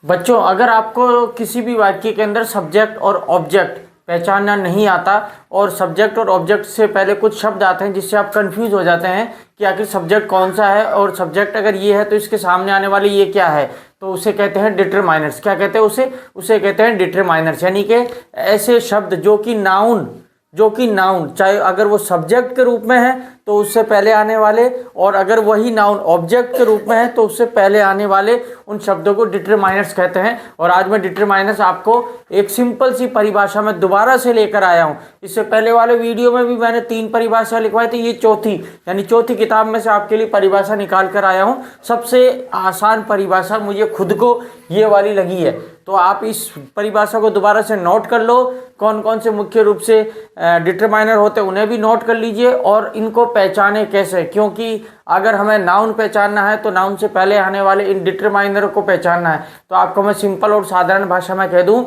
बच्चों, अगर आपको किसी भी वाक्य के अंदर सब्जेक्ट और ऑब्जेक्ट पहचानना नहीं आता और सब्जेक्ट और ऑब्जेक्ट से पहले कुछ शब्द आते हैं जिससे आप कंफ्यूज हो जाते हैं कि आखिर सब्जेक्ट कौन सा है और सब्जेक्ट अगर ये है तो इसके सामने आने वाली ये क्या है, तो उसे कहते हैं डिटरमाइनर्स। क्या कहते हैं उसे कहते हैं डिटरमाइनर्स। यानी कि ऐसे शब्द जो कि नाउन चाहे अगर वो सब्जेक्ट के रूप में है तो उससे पहले आने वाले, और अगर वही नाउन ऑब्जेक्ट के रूप में है तो उससे पहले आने वाले उन शब्दों को डिटरमाइनर्स कहते हैं। और आज मैं डिटरमाइनर्स आपको एक सिंपल सी परिभाषा में दोबारा से लेकर आया हूँ। इससे पहले वाले वीडियो में भी मैंने 3 परिभाषा लिखवाई थी, ये चौथी किताब में से आपके लिए परिभाषा निकाल कर आया हूँ। सबसे आसान परिभाषा मुझे खुद को ये वाली लगी है, तो आप इस परिभाषा को दोबारा से नोट कर लो। कौन कौन से मुख्य रूप से डिटरमाइनर होते हैं उन्हें भी नोट कर लीजिए, और इनको पहचाने कैसे, क्योंकि अगर हमें नाउन पहचानना है तो नाउन से पहले आने वाले इन डिटरमाइनर को पहचानना है। तो आपको मैं सिंपल और साधारण भाषा में कह दूं,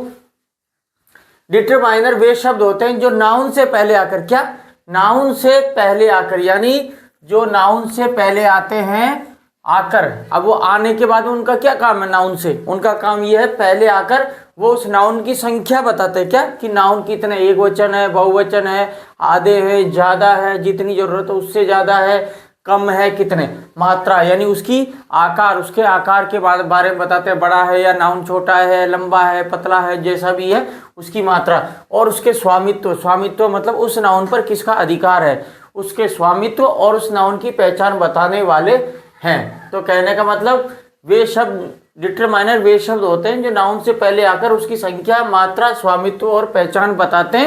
डिटरमाइनर वे शब्द होते हैं जो नाउन से पहले आकर, क्या नाउन से पहले आकर, यानी जो नाउन से पहले आते हैं आकर, अब वो आने के बाद उनका क्या काम है, नाउन से उनका काम ये है पहले आकर वो उस नाउन की संख्या बताते हैं, क्या कि नाउन कितने, एक वचन है, बहुवचन है, आधे है, ज्यादा है, जितनी जरूरत है उससे ज्यादा है, कम है, कितने, मात्रा यानी उसकी आकार, उसके आकार के बारे में बताते हैं, बड़ा है या नाउन छोटा है, लंबा है, पतला है, जैसा भी है उसकी मात्रा, और उसके स्वामित्व मतलब उस नाउन पर किसका अधिकार है, उसके स्वामित्व और उस नाउन की पहचान बताने वाले हैं। तो कहने का मतलब वे शब्द डिटरमाइनर वे शब्द होते हैं जो नाउन से पहले आकर उसकी संख्या, मात्रा, स्वामित्व और पहचान बताते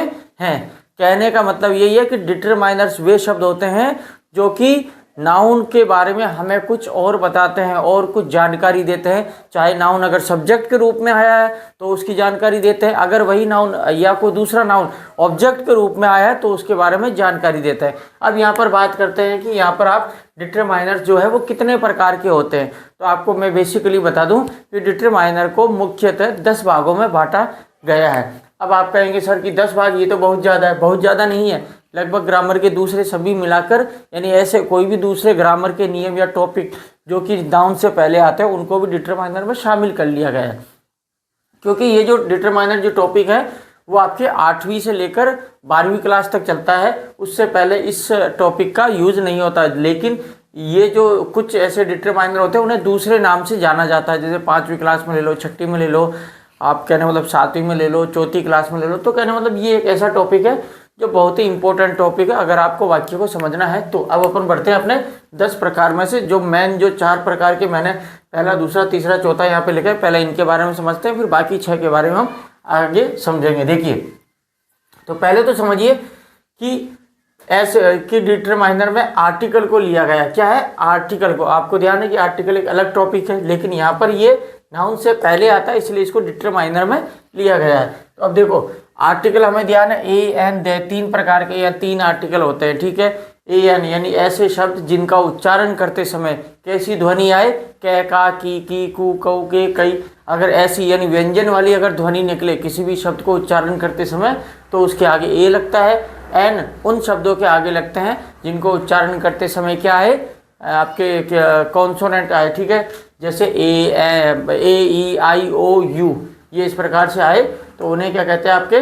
हैं। कहने का मतलब यही है कि डिटरमाइनर्स वे शब्द होते हैं जो कि नाउन के बारे में हमें कुछ और बताते हैं और कुछ जानकारी देते हैं। चाहे नाउन अगर सब्जेक्ट के रूप में आया है तो उसकी जानकारी देते हैं, अगर वही नाउन या कोई दूसरा नाउन ऑब्जेक्ट के रूप में आया है तो उसके बारे में जानकारी देते हैं। अब यहाँ पर बात करते हैं कि यहाँ पर आप डिटरमाइनर्स जो है वो कितने प्रकार के होते हैं। तो आपको मैं बेसिकली बता दूं कि डिटरमाइनर को मुख्यतः 10 भागों में बांटा गया है। अब आप कहेंगे सर कि 10 भाग ये तो बहुत ज़्यादा है। बहुत ज़्यादा नहीं है, लगभग ग्रामर के दूसरे सभी मिलाकर, यानी ऐसे कोई भी दूसरे ग्रामर के नियम या टॉपिक जो कि नाउन से पहले आते हैं उनको भी डिटरमाइनर में शामिल कर लिया गया है। क्योंकि ये जो डिटरमाइनर जो टॉपिक है वो आपके 8वीं से लेकर 12वीं क्लास तक चलता है, उससे पहले इस टॉपिक का यूज़ नहीं होता। लेकिन ये जो कुछ ऐसे डिटरमाइनर होते हैं उन्हें दूसरे नाम से जाना जाता है, जैसे 5वीं क्लास में ले लो, 6ठी में ले लो, आप कहने मतलब 7वीं में ले लो, 4थी क्लास में ले लो। तो कहने मतलब ये एक ऐसा टॉपिक है जो बहुत ही इंपॉर्टेंट टॉपिक है अगर आपको वाक्य को समझना है तो। अब अपन बढ़ते हैं अपने 10 प्रकार में से, जो मेन जो 4 प्रकार के मैंने पहला, दूसरा, तीसरा, चौथा यहाँ पे लिखा है। पहले इनके बारे में समझते हैं, फिर बाकी 6 के बारे में हम आगे समझेंगे। देखिए, तो पहले तो समझिए कि ऐसे कि डिटरमाइनर में आर्टिकल को लिया गया। क्या है आर्टिकल को? आपको ध्यान है कि आर्टिकल एक अलग टॉपिक है, लेकिन यहाँ पर ये नाउन से पहले आता है इसलिए इसको डिटरमाइनर में लिया गया है। तो अब देखो, आर्टिकल हमें ध्यान है ए एन दे, 3 प्रकार के या 3 आर्टिकल होते हैं, ठीक है। ए एन यानी ऐसे शब्द जिनका उच्चारण करते समय कैसी ध्वनि आए, कै, का, की, कू, कऊ, के, कई, अगर ऐसी यानी व्यंजन वाली अगर ध्वनि निकले किसी भी शब्द को उच्चारण करते समय तो उसके आगे ए लगता है। एन उन शब्दों के आगे लगते हैं जिनको उच्चारण करते समय क्या है, आपके कॉन्सोनेंट आए, ठीक है। जैसे ए ई आई ओ यू, ये इस प्रकार से आए तो उन्हें क्या कहते हैं, आपके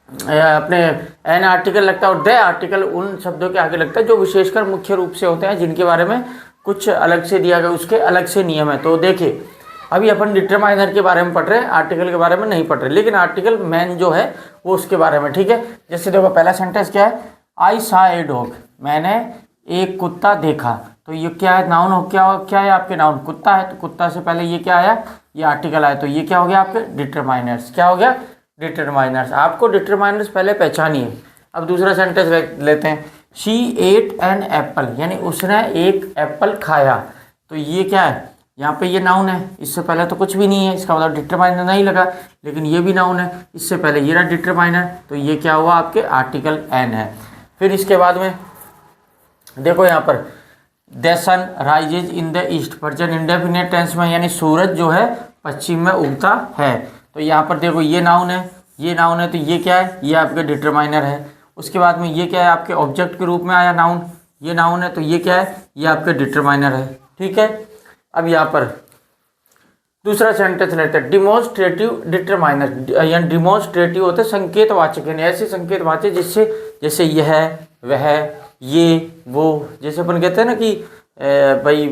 अपने एन आर्टिकल लगता है, और द आर्टिकल उन शब्दों के आगे लगता है जो विशेषकर मुख्य रूप से होते हैं, जिनके बारे में कुछ अलग से दिया गया, उसके अलग से नियम है। तो देखिए, अभी अपन डिटरमाइनर के बारे में पढ़ रहे हैं, आर्टिकल के बारे में नहीं पढ़ रहे, लेकिन आर्टिकल मैन जो है वो उसके बारे में, ठीक है। जैसे देखो, पहला सेंटेंस क्या है, आई सा ए डॉग, मैंने एक कुत्ता देखा। तो ये क्या है, नाउन हो, क्या है आपके नाउन, कुत्ता है। तो कुत्ता से पहले ये क्या आया, ये आर्टिकल आया, तो ये क्या हो गया आपके डिटरमाइनर्स। क्या हो गया, डिटरमाइनर्स। आपको डिटरमाइनर्स पहले पहचानिए। अब दूसरा सेंटेंस लेते हैं, शी एट एन एप्पल, यानी उसने एक एप्पल खाया। तो ये क्या है, यहाँ पे ये नाउन है, इससे पहले तो कुछ भी नहीं है, इसका मतलब डिटरमाइनर नहीं लगा, लेकिन ये भी नाउन है, इससे पहले ये रहा डिटरमाइनर, तो ये क्या हुआ आपके आर्टिकल एन है। फिर इसके बाद में देखो यहाँ पर, the sun rises in the east, present indefinite tense में, यानी सूरज जो है पश्चिम में उगता है। तो यहाँ पर देखो, ये नाउन है, ये नाउन है, तो ये क्या है, ये आपके डिटरमाइनर है। उसके बाद में ये क्या है, आपके ऑब्जेक्ट के रूप में आया नाउन, ये नाउन है, तो ये क्या है, ये आपके डिटरमाइनर है, ठीक है। अब यहाँ पर दूसरा सेंटेंस लेते हैं डिमोन्स्ट्रेटिव डिटरमाइनर, या डिमोन्स्ट्रेटिव होते हैं संकेतवाचक, यानी ऐसे संकेतवाचक जिससे, जैसे यह, वह, ये, वो, जैसे अपन कहते हैं ना कि भाई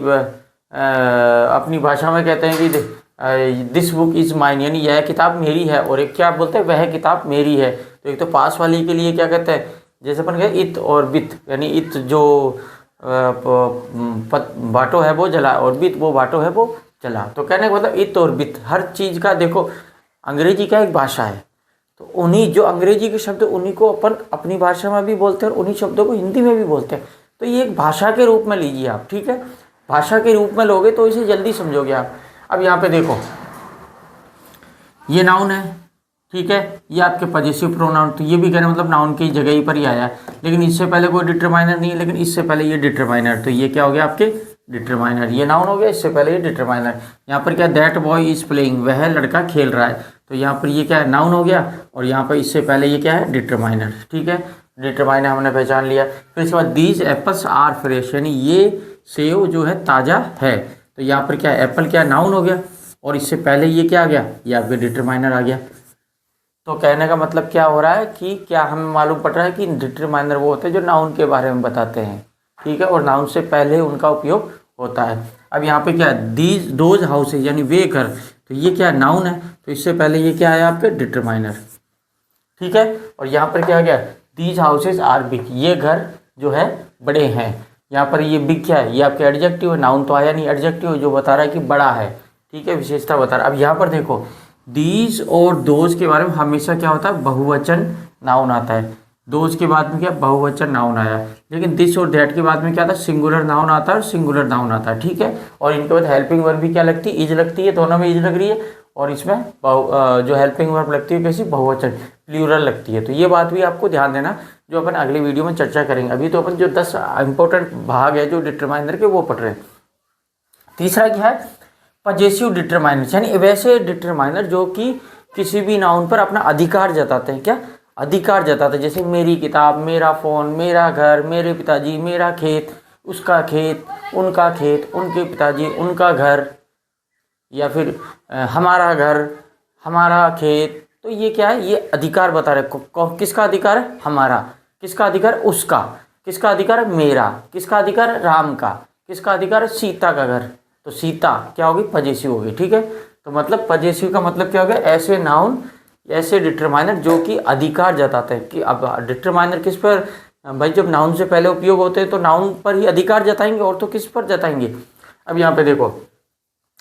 अपनी भाषा में कहते हैं कि दिस बुक इज़ माइन, यानी यह किताब मेरी है, और एक क्या बोलते हैं, वह किताब मेरी है। तो एक तो पास वाली के लिए क्या कहते हैं, जैसे अपन कहते इत और बित, यानी इत जो बाटो है वो जला, और बित वो बाटो है वो चला। तो कहने का मतलब इत और बित हर चीज़ का, देखो अंग्रेजी का एक भाषा है, तो उन्हीं जो अंग्रेजी के शब्द उन्हीं को अपन अपनी भाषा में भी बोलते हैं और उन्हीं शब्दों को हिंदी में भी बोलते हैं। तो ये एक भाषा के रूप में लीजिए आप, ठीक है, भाषा के रूप में लोगे तो इसे जल्दी समझोगे आप। अब यहाँ पे देखो ये नाउन है, ठीक है, ये आपके पजेसिव प्रोनाउन, तो ये भी कहने मतलब नाउन की जगह ही पर ही आया है, लेकिन इससे पहले कोई डिटरमाइनर नहीं है, लेकिन इससे पहले ये डिटरमाइनर, तो ये क्या हो गया आपके डिटरमाइनर, ये नाउन हो गया, इससे पहले ये डिटरमाइनर। यहाँ पर क्या दैट बॉय इज प्लेइंग, वह लड़का खेल रहा है, तो यहाँ पर ये क्या है नाउन हो गया, और यहाँ पर इससे पहले ये क्या है डिटरमाइनर, ठीक है, डिटरमाइनर हमने पहचान लिया। फिर इसके बाद दीज एप्पल्स आर फ्रेश, यानी ये सेव जो है ताज़ा है, तो यहाँ पर क्या है एप्पल क्या नाउन हो गया, और इससे पहले ये क्या आ गया, ये आपके डिटरमाइनर आ गया। तो कहने का मतलब क्या हो रहा है कि क्या हमें मालूम पड़ रहा है कि डिटरमाइनर वो होते हैं जो नाउन के बारे में बताते हैं, ठीक है, और नाउन से पहले उनका उपयोग होता है। अब यहाँ पे क्या है दीज दोज हाउसेज, यानी वे घर, तो ये क्या नाउन है, तो इससे पहले ये क्या है आपके डिटरमाइनर, ठीक है। और यहाँ पर क्या गया दीज हाउसेज आर बिग, ये घर जो है बड़े हैं। यहाँ पर ये बिग क्या है, ये आपके एडजेक्टिव है, नाउन तो आया नहीं, एडजेक्टिव जो बता रहा है कि बड़ा है, ठीक है, विशेषता बता रहा है। अब यहाँ पर देखो दीज और दोज के बारे में हमेशा क्या होता है बहुवचन नाउन आता है, दोज के बाद में क्या बहुवचन नाउन आया, लेकिन दिस और दैट के बाद में क्या आता है सिंगुलर नाउन आता है और सिंगुलर नाउन आता है, ठीक है। और इनके बाद हेल्पिंग वर्ब भी क्या लगती है, इज लगती है, दोनों में इज लग रही है, और इसमें जो हेल्पिंग वर्ब लगती है कैसी बहुवचन प्लूरल लगती है। तो ये बात भी आपको ध्यान देना, जो अपन अगली वीडियो में चर्चा करेंगे। अभी तो अपन जो 10 इंपॉर्टेंट भाग है जो डिटरमाइनर के वो पढ़ रहे हैं। तीसरा क्या है पजेसिव डिटरमाइनर, यानी वैसे डिटरमाइनर जो कि किसी भी नाउन पर अपना अधिकार जताते हैं, क्या अधिकार जताते हैं, जैसे मेरी किताब, मेरा फ़ोन, मेरा घर, मेरे पिताजी, मेरा खेत, उसका खेत, उनका खेत, उनके पिताजी, उनका घर, या फिर हमारा घर, हमारा खेत। तो ये क्या है, ये अधिकार बता रहे, किसका अधिकार है हमारा, किसका अधिकार है उसका, किसका अधिकार है मेरा, किसका अधिकार है राम का, किसका अधिकार है सीता का घर। तो सीता क्या होगी पजेसिव होगी, ठीक है। तो मतलब पजेसिव का मतलब क्या हो गया, ऐसे नाउन, ऐसे डिटरमाइनर जो कि अधिकार जताते हैं। कि अब डिटरमाइनर किस पर भाई, जब नाउन से पहले उपयोग होते हैं तो नाउन पर ही अधिकार जताएंगे, और तो किस पर जताएंगे। अब यहाँ पे देखो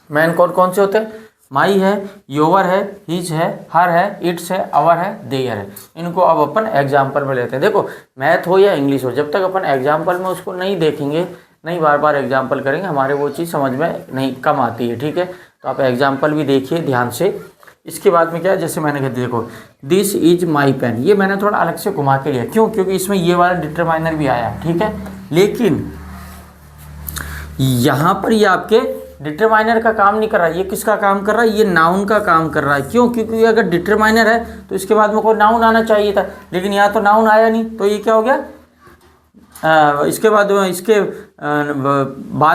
मैन कौन कौन से होते हैं, माई है, योवर है, हिज है, हर है, इट्स है, अवर है, देयर है। इनको अब अपन एग्जाम्पल में लेते हैं। देखो मैथ हो या इंग्लिश हो, जब तक अपन एग्जाम्पल में उसको नहीं देखेंगे, नहीं बार बार एग्जाम्पल करेंगे, हमारे वो चीज़ समझ में नहीं कम आती है, ठीक है। तो आप एग्जाम्पल भी देखिए ध्यान से। इसके बाद में क्या है, जैसे मैंने कहा देखो दिस इज माई पेन, ये मैंने थोड़ा अलग से घुमा के लिया, क्यों, क्योंकि इसमें ये वाला डिटरमाइनर भी आया, ठीक है। लेकिन यहाँ पर ये आपके डिटरमाइनर का काम नहीं कर रहा है, ये किसका काम कर रहा है, ये नाउन का काम कर रहा है। क्यों, क्योंकि अगर डिटरमाइनर है तो इसके बाद में कोई नाउन आना चाहिए था, लेकिन यहाँ तो नाउन आया नहीं, तो ये क्या हो गया, इसके बाद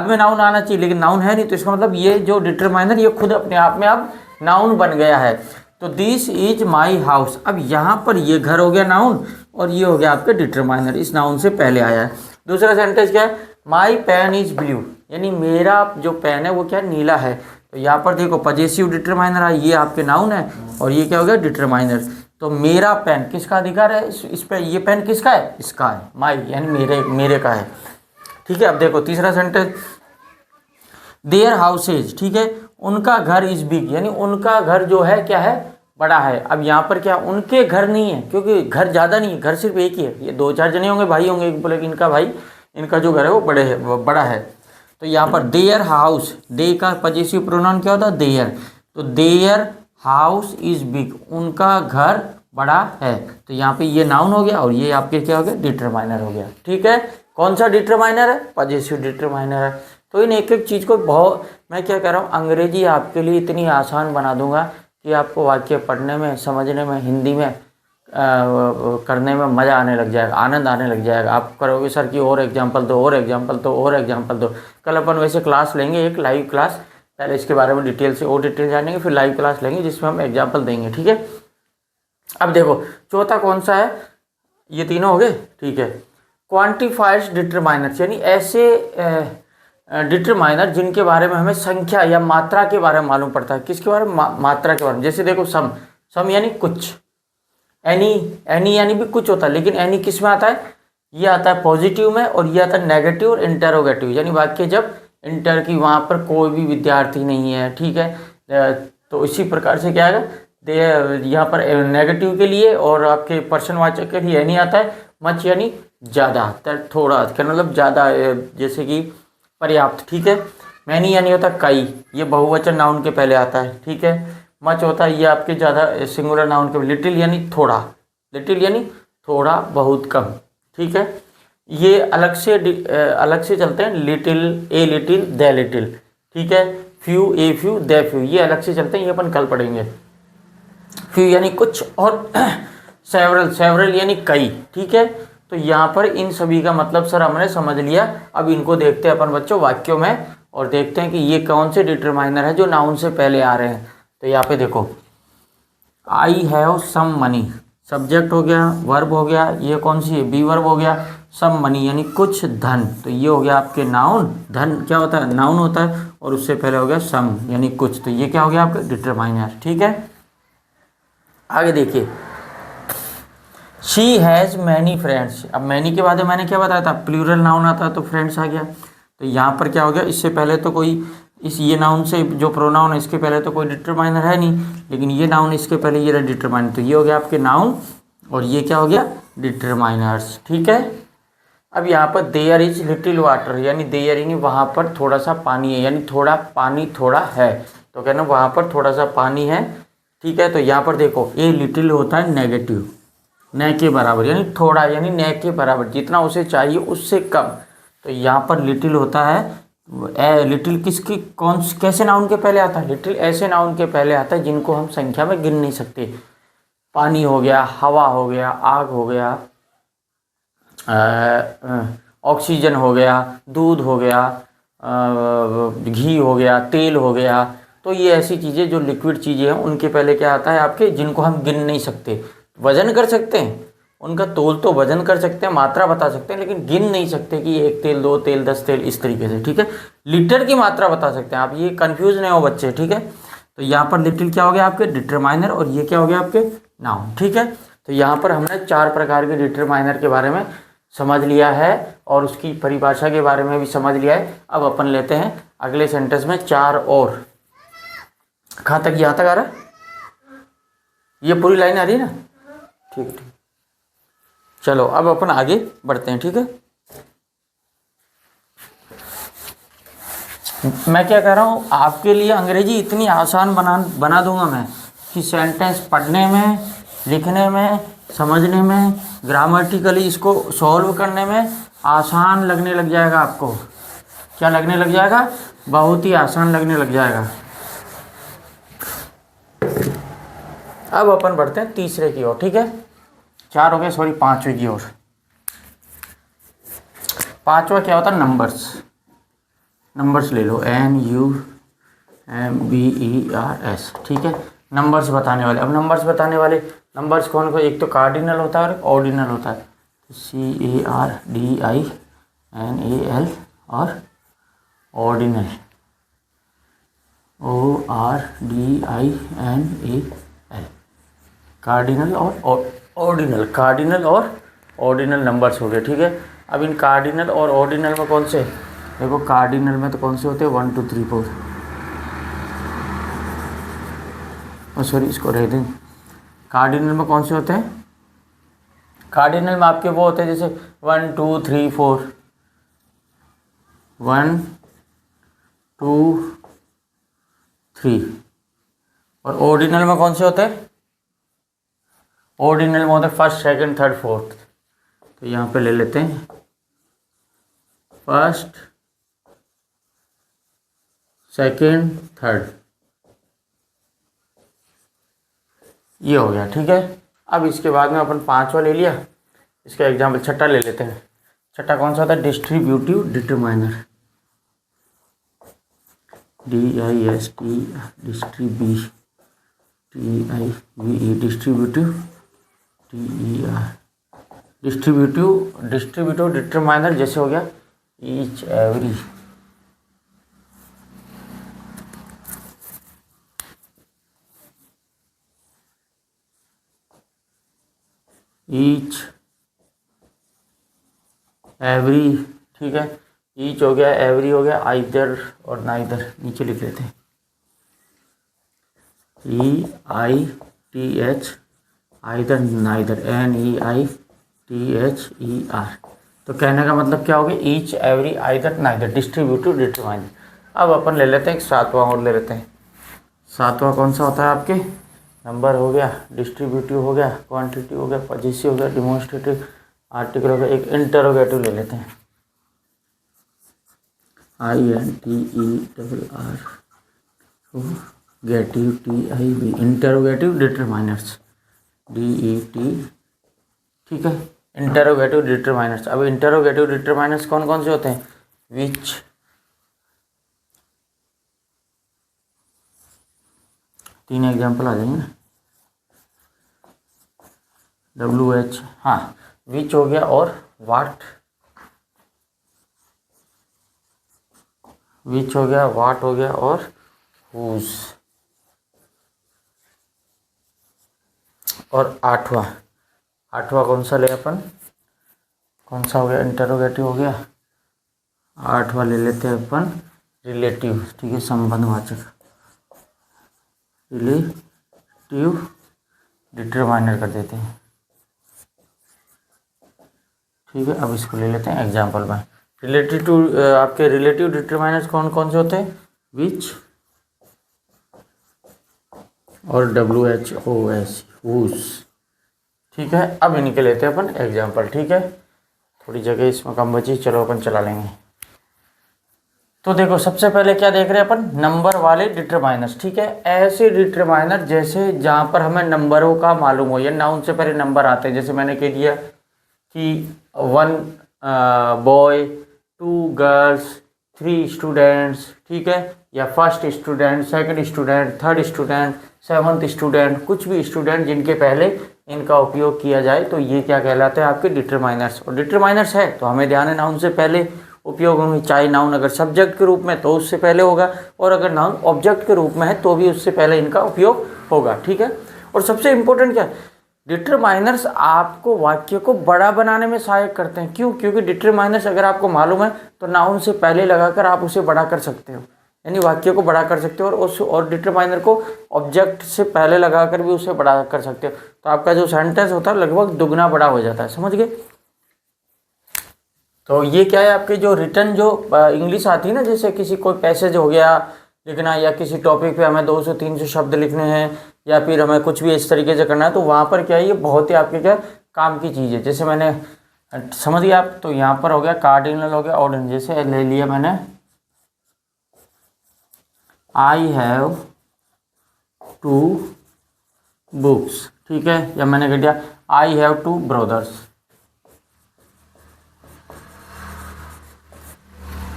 में नाउन आना चाहिए, लेकिन नाउन है नहीं, तो इसका मतलब ये जो डिटरमाइनर ये खुद अपने आप में अब नाउन बन गया है। तो दिस इज माई हाउस, अब यहाँ पर ये घर हो गया नाउन, और ये हो गया आपके डिटरमाइनर, इस नाउन से पहले आया है। दूसरा सेंटेंस क्या है, माई पेन इज ब्लू, यानी मेरा जो पेन है वो क्या नीला है। तो यहाँ पर देखो पजेसिव डिटरमाइनर है, ये आपके नाउन है, और ये क्या हो गया डिटरमाइनर। तो मेरा पेन किसका अधिकार है, इस पे, ये पेन किसका है, इसका है, माई यानी मेरे का है, ठीक है। अब देखो तीसरा सेंटेंस देयर हाउसेज, ठीक है, उनका घर इज बिग, यानी उनका घर जो है क्या है बड़ा है। अब यहाँ पर क्या उनके घर नहीं है, क्योंकि घर ज़्यादा नहीं है, घर सिर्फ एक ही है, ये 2-4 जने होंगे, भाई होंगे, बोले कि इनका भाई, इनका जो घर है वो बड़ा है। तो यहाँ पर देयर हाउस, दे का पजेसिव प्रोनाउन क्या होता है देयर, तो देयर हाउस इज बिग, उनका घर बड़ा है। तो यहाँ पे ये नाउन हो गया, और ये आपके क्या हो गया डिटरमाइनर हो गया, ठीक है। कौन सा डिटरमाइनर है, पजेसिव डिटरमाइनर है। तो इन एक एक चीज़ को बहुत, मैं क्या कह रहा हूँ, अंग्रेजी आपके लिए इतनी आसान बना दूंगा कि आपको वाक्य पढ़ने में, समझने में, हिंदी में करने में मज़ा आने लग जाएगा, आनंद आने लग जाएगा। आप करोगे सर की और एग्जांपल दो, और एग्जांपल दो, और एग्जांपल दो। कल अपन वैसे क्लास लेंगे, एक लाइव क्लास पहले इसके बारे में डिटेल से और डिटेल जानेंगे, फिर लाइव क्लास लेंगे जिसमें हम एग्जाम्पल देंगे, ठीक है। अब देखो चौथा कौन सा है, ये तीनों हो गए, ठीक है। क्वांटिफाइड डिटरमाइनर्स, यानी ऐसे डिटरमाइनर जिनके बारे में हमें संख्या या मात्रा के बारे में मालूम पड़ता है। किसके बारे में? मात्रा के बारे में। जैसे देखो सम यानी कुछ, एनी यानी भी कुछ होता है, लेकिन एनी किस में आता है? ये आता है पॉजिटिव में, और ये आता है नेगेटिव और इंटरोगेटिव, यानी वाक्य जब इंटर की वहाँ पर कोई भी विद्यार्थी नहीं है, ठीक है। तो इसी प्रकार से क्या आएगा, यहाँ पर नेगेटिव के लिए और आपके प्रश्नवाचक के लिए एनी आता है। मच यानी ज़्यादा, थोड़ा, क्या मतलब ज़्यादा, जैसे कि पर्याप्त, ठीक है। मैनी यानी होता है कई, ये बहुवचन नाउन के पहले आता है, ठीक है। मच होता है ये आपके ज़्यादा, सिंगुलर नाउन के। लिटिल यानी थोड़ा, लिटिल यानी थोड़ा बहुत कम, ठीक है। ये अलग से चलते हैं, little, a little, the little, ठीक है। Few, a few, the few, ये अलग से चलते हैं, ये अपन कल पढ़ेंगे। फ्यू यानी कुछ, और सेवरल यानी कई, ठीक है। तो यहाँ पर इन सभी का मतलब सर हमने समझ लिया। अब इनको देखते हैं अपन बच्चों वाक्यों में, और देखते हैं कि ये कौन से डिटरमाइनर है जो नाउन से पहले आ रहे हैं। तो यहाँ पे देखो, I have some money, subject हो गया, वर्ब हो गया, ये कौन सी है? बी वर्ब हो गया। सम मनी यानी कुछ धन, तो ये हो गया आपके नाउन। धन क्या होता है? नाउन होता है, और उससे पहले हो गया सम यानी कुछ, तो ये क्या हो गया आपका? डिटरमाइनर, ठीक है। आगे देखिए, शी हैज़ मैनी फ्रेंड्स। अब मैनी के बाद मैंने क्या बताया था? प्लूरल नाउन आता है तो फ्रेंड्स आ गया। तो यहाँ पर क्या हो गया? इससे पहले तो कोई, ये नाउन से जो प्रोनाउन है इसके पहले तो कोई डिटरमाइनर है नहीं, लेकिन ये नाउन इसके पहले ये डिटरमाइनर, तो ये हो गया आपके नाउन, और ये क्या हो गया? डिटरमाइनर्स, ठीक है। अब यहाँ पर देयर इज लिटिल वाटर, यानी देयर यानी वहाँ पर थोड़ा सा पानी है, यानी थोड़ा पानी थोड़ा है, तो कहना वहाँ पर थोड़ा सा पानी है, ठीक है। तो यहाँ पर देखो, ए लिटिल होता है नेगेटिव, न के बराबर, यानी थोड़ा, यानी न के बराबर, जितना उसे चाहिए उससे कम। तो यहाँ पर लिटिल होता है, लिटिल किसकी, कैसे नाउन के पहले आता है? लिटिल ऐसे नाउन के पहले आता है जिनको हम संख्या में गिन नहीं सकते। पानी हो गया, हवा हो गया, आग हो गया, ऑक्सीजन हो गया, दूध हो गया, घी हो गया, तेल हो गया। तो ये ऐसी चीज़ें जो लिक्विड चीज़ें हैं उनके पहले क्या आता है आपके, जिनको हम गिन नहीं सकते। वजन कर सकते हैं, उनका तोल तो वजन कर सकते हैं, मात्रा बता सकते हैं, लेकिन गिन नहीं सकते कि 1 तेल, 2 तेल, 10 तेल, इस तरीके से, ठीक है। लीटर की मात्रा बता सकते हैं आप, ये कंफ्यूज नहीं हो बच्चे, ठीक है। तो यहाँ पर लिटिल क्या हो गया आपके? डिटरमाइनर, और ये क्या हो गया आपके? नाउन, ठीक है। तो यहाँ पर हमने 4 प्रकार के डिटरमाइनर के बारे में समझ लिया है, और उसकी परिभाषा के बारे में भी समझ लिया है। अब अपन लेते हैं अगले सेंटेंस में 4 और। कहाँ तक? यहाँ तक आ रहा है? ये पूरी लाइन आ रही है ना? ठीक है, ठीक। चलो अब अपन आगे बढ़ते हैं, ठीक है। मैं क्या कह रहा हूँ, आपके लिए अंग्रेजी इतनी आसान बना दूंगा मैं कि सेंटेंस पढ़ने में, लिखने में, समझने में, ग्रामेटिकली इसको सॉल्व करने में आसान लगने लग जाएगा आपको। क्या लगने लग जाएगा? बहुत ही आसान लगने लग जाएगा। अब अपन बढ़ते हैं तीसरे की ओर, ठीक है। 4 हो गए, सॉरी 5वें की ओर। 5वां क्या होता है? नंबर्स। नंबर्स ले लो, NUMBERS, ठीक है। नंबर्स बताने वाले। अब नंबर्स बताने वाले नंबर्स कौन कौन? एक तो कार्डिनल होता है और ऑर्डिनल होता है। CARDINAL और ऑर्डिनल, ORDINAL। कार्डिनल और ऑर्डिनल, कार्डिनल और ऑर्डिनल नंबर्स हो गए, ठीक है। अब इन कार्डिनल और ऑर्डिनल में कौन से? देखो कार्डिनल में तो कौन से होते हैं? 1 2 3 4, सॉरी इसको रह दें। कार्डिनल में कौन से होते हैं? कार्डिनल में आपके वो होते हैं जैसे 1 2 3 4, 1 2 3। और ऑर्डिनल में कौन से होते हैं? ऑर्डिनल में होते हैं 1st 2nd 3rd 4th। तो यहाँ पे ले लेते हैं 1st 2nd 3rd, ये हो गया, ठीक है। अब इसके बाद में अपन 5वां ले लिया, इसका एग्जाम्पल 6ठा ले लेते हैं। 6ठा कौन सा होता है? Distributive determiner. DIST distributive DER distributive determiner जैसे हो गया ईच एवरी, ईच एवरी, ठीक है। ईच हो गया, एवरी हो गया, आइदर और नाइदर नीचे लिख लेते हैं, EITH आइदर नाइदर NEITHER। तो कहने का मतलब क्या हो गया, each every either neither distributive determiner. अब अपन ले लेते हैं एक सातवां और ले लेते हैं। सातवां कौन सा होता है आपके, नंबर हो गया, डिस्ट्रीब्यूटिव हो गया, क्वांटिटी हो गया, पॉजिटिव हो गया, डिमॉन्स्ट्रेटिव, आर्टिकल हो गया, एक इंटरोगेटिव ले लेते हैं, INTERROGATIV TIV interrogative determiners DET, ठीक है। इंटरोगेटिव डिटरमाइनर्स, अब इंटरोगेटिव डिटरमाइनर्स कौन कौन से होते हैं, विच, तीन एग्जाम्पल आ जाएंगे ना, WH, हाँ, विच हो गया और वाट, विच हो गया, वाट हो गया और हुज। और आठवां कौन सा ले अपन, कौन सा हो गया, इंटरोगेटिव हो गया। आठवां ले लेते हैं अपन रिलेटिव, ठीक है, संबंधवाचक, रिलेटिव डिटरमाइनर कर देते हैं, ठीक है। अब इसको ले लेते हैं एग्जाम्पल में। रिलेटिव टू आपके रिलेटिव डिटरमाइनर्स कौन कौन से होते हैं, विच और WHOS हुज, ठीक है। अब इनके लेते हैं अपन एग्जाम्पल, ठीक है। थोड़ी जगह इसमें कम बची, चलो अपन चला लेंगे। तो देखो सबसे पहले क्या देख रहे हैं अपन, नंबर वाले डिटरमाइनर्स, ठीक है। ऐसे डिटरमाइनर जैसे जहाँ पर हमें नंबरों का मालूम हो, या नाउन से पहले नंबर आते हैं, जैसे मैंने कह दिया कि 1 बॉय, 2 गर्ल्स, 3 स्टूडेंट्स, ठीक है, या first student, second student, third student, 7th student, कुछ भी स्टूडेंट जिनके पहले इनका उपयोग किया जाए तो ये क्या कहलाते हैं आपके डिटरमाइनर्स। और डिटरमाइनर्स है तो हमें ध्यान है नाउन से पहले उपयोग होंगे, चाहे नाउन अगर सब्जेक्ट के रूप में तो उससे पहले होगा, और अगर नाउन ऑब्जेक्ट के रूप में है तो भी उससे पहले इनका उपयोग होगा, ठीक है। और सबसे इम्पोर्टेंट क्या है, डिटरमाइनर्स आपको वाक्य को बड़ा बनाने में सहायक करते हैं। क्यों, क्योंकि डिटरमाइनर्स अगर आपको मालूम है तो नाउन से पहले लगाकर आप उसे बड़ा कर सकते हो, यानी वाक्य को बड़ा कर सकते हो, और डिटरमाइनर को ऑब्जेक्ट से पहले लगाकर भी उसे बड़ा कर सकते हो, तो आपका जो सेंटेंस होता है लगभग दुगना बड़ा हो जाता है, समझ गए। तो ये क्या है, आपके जो रिटर्न जो इंग्लिश आती है ना, जैसे किसी कोई पैसेज हो गया लिखना, या किसी टॉपिक पे हमें 200-300 शब्द लिखने हैं, या फिर हमें कुछ भी इस तरीके से करना है, तो वहाँ पर क्या है, ये बहुत ही आपके क्या काम की चीज़ है। जैसे मैंने समझ गया आप, तो यहाँ पर हो गया कार्डिनल, हो गया ऑर्डिनल। जैसे ले लिया मैंने आई हैव 2 बुक्स, ठीक है, या मैंने कह दिया आई हैव 2 ब्रदर्स।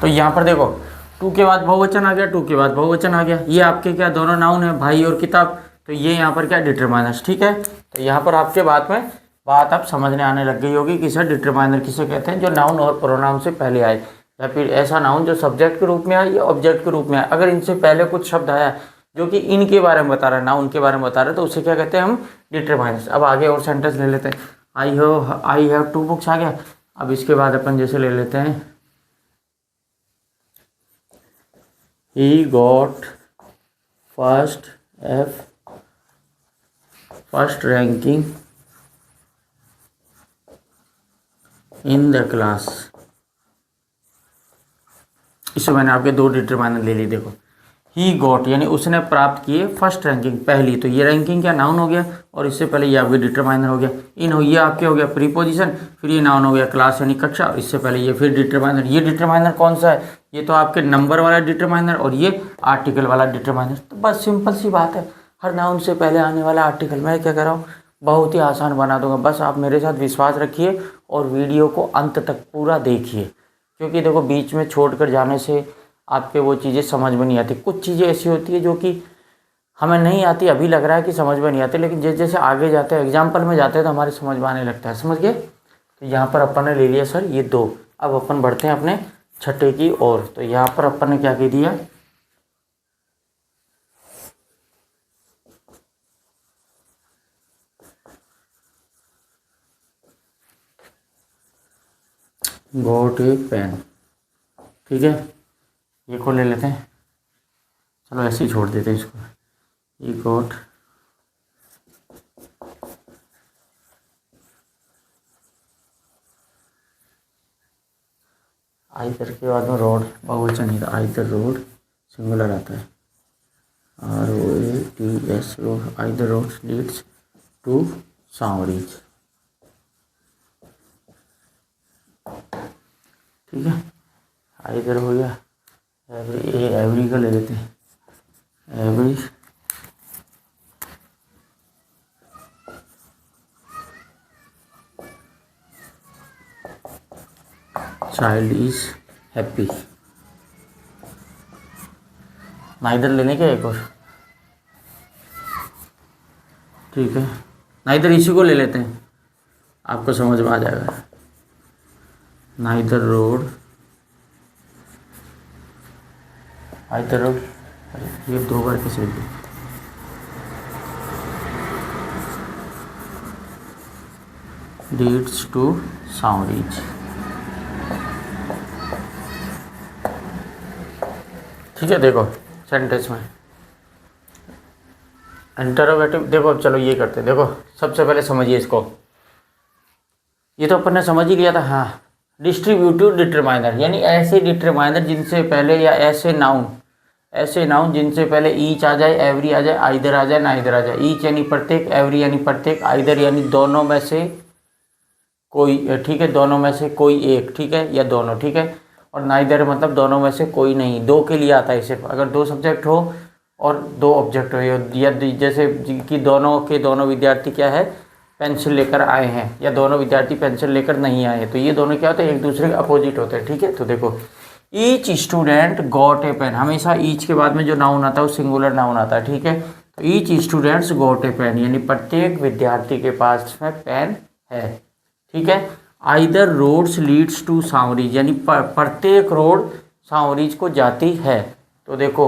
तो यहाँ पर देखो 2 के बाद बहुवचन आ गया, 2 के बाद बहुवचन आ गया, ये आपके क्या दोनों नाउन है, भाई और किताब, तो ये यहाँ पर क्या डिटरमाइनर्स, ठीक है। तो यहाँ पर आपके बात आप समझने आने लग गई होगी कि सर डिटरमाइनर किसे कहते हैं, जो नाउन और प्रोनाउन से पहले आए, या फिर ऐसा नाउन जो सब्जेक्ट के रूप में आए या ऑब्जेक्ट के रूप में आए। अगर इनसे पहले कुछ शब्द आया जो कि इनके बारे में बता रहा है, नाउन के बारे में बता रहा है, तो उसे क्या कहते हैं हम, डिटरमाइनर्स। अब आगे और सेंटेंस ले लेते हैं, आई हैव 2 बुक्स आ गया। अब इसके बाद अपन जैसे ले लेते हैं he got first ranking in the class. इसमें मैंने आपके 2 डिटरमाइनर ले ली। देखो ही गॉट यानी उसने प्राप्त किए फर्स्ट रैंकिंग, पहली, तो ये रैंकिंग क्या नाउन हो गया, और इससे पहले ये आपके डिटरमाइनर हो गया। इन हो ये आपके हो गया प्रीपोजिशन, फिर ये नाउन हो गया क्लास यानी कक्षा, और इससे पहले ये फिर डिटरमाइनर। ये डिटरमाइनर कौन सा है, ये तो आपके नंबर वाला डिटरमाइनर, और ये आर्टिकल वाला डिटरमाइनर। तो बस सिंपल सी बात है, हर नाउन से पहले आने वाला आर्टिकल। मैं क्या कर रहा हूँ, बहुत ही आसान बना दूंगा, बस आप मेरे साथ विश्वास रखिए और वीडियो को अंत तक पूरा देखिए, क्योंकि देखो बीच में छोड़ कर जाने से आपके वो चीज़ें समझ में नहीं आती। कुछ चीज़ें ऐसी होती है जो कि हमें नहीं आती, अभी लग रहा है कि समझ में नहीं आती, लेकिन जैसे जैसे आगे जाते हैं एग्जाम्पल में जाते हैं तो हमारी समझ में आने लगता है। समझ गए? तो यहाँ पर अपन ने ले लिया सर ये 2। अब अपन बढ़ते हैं अपने छठे की ओर। तो यहाँ पर अपन ने क्या कह दिया, गॉट ए पेन। ठीक है, ये को ले लेते हैं, चलो ऐसे ही छोड़ देते हैं इसको। ये गॉट आइदर के बाद में रोड बहुवचन नहीं था, आइदर रोड सिंगुलर आता है, ROADS road, either road leads to सांवरीज। ठीक है, आइदर हो गया, एवरी का ले लेते हैं, every child is happy. Neither लेने क्या एक और, ठीक है, नाइदर इसी को ले लेते हैं, आपको समझ में आ जाएगा। नाइदर रोड, आइदर रोड, ये 2 बार कैसे लिखे, लीड्स टू सांवरीज। ठीक है, देखो सेंटेंस में इंटरोगेटिव। देखो अब चलो ये करते हैं, देखो सबसे पहले समझिए इसको, ये तो अपन ने समझ ही लिया था। हाँ, डिस्ट्रीब्यूटिव डिटरमाइनर यानी ऐसे डिटरमाइनर जिनसे पहले, या ऐसे नाउन जिनसे पहले ईच आ जाए, एवरी आ जाए, आइदर आ जाए, नाइदर आ जाए। ईच यानी प्रत्येक, एवरी यानी प्रत्येक, आइदर यानी दोनों में से कोई, ठीक है, दोनों में से कोई एक, ठीक है, या दोनों, ठीक है, और नाइदर मतलब दोनों में से कोई नहीं। 2 के लिए आता है सिर्फ, अगर 2 सब्जेक्ट हो और 2 ऑब्जेक्ट हो, या जैसे कि दोनों के दोनों विद्यार्थी क्या है, पेंसिल लेकर आए हैं, या दोनों विद्यार्थी पेंसिल लेकर नहीं आए हैं, तो ये दोनों क्या होते हैं, एक दूसरे के अपोजिट होते हैं। ठीक है, तो देखो each student got a pen, हमेशा ईच के बाद में जो नाउन आता है वो सिंगुलर नाउन आता है। ठीक है, तो each students got a pen यानी प्रत्येक विद्यार्थी के पास में पेन है। ठीक है, आइदर रोड्स लीड्स टू सांवरीज यानी प्रत्येक रोड सांवरीज को जाती है। तो देखो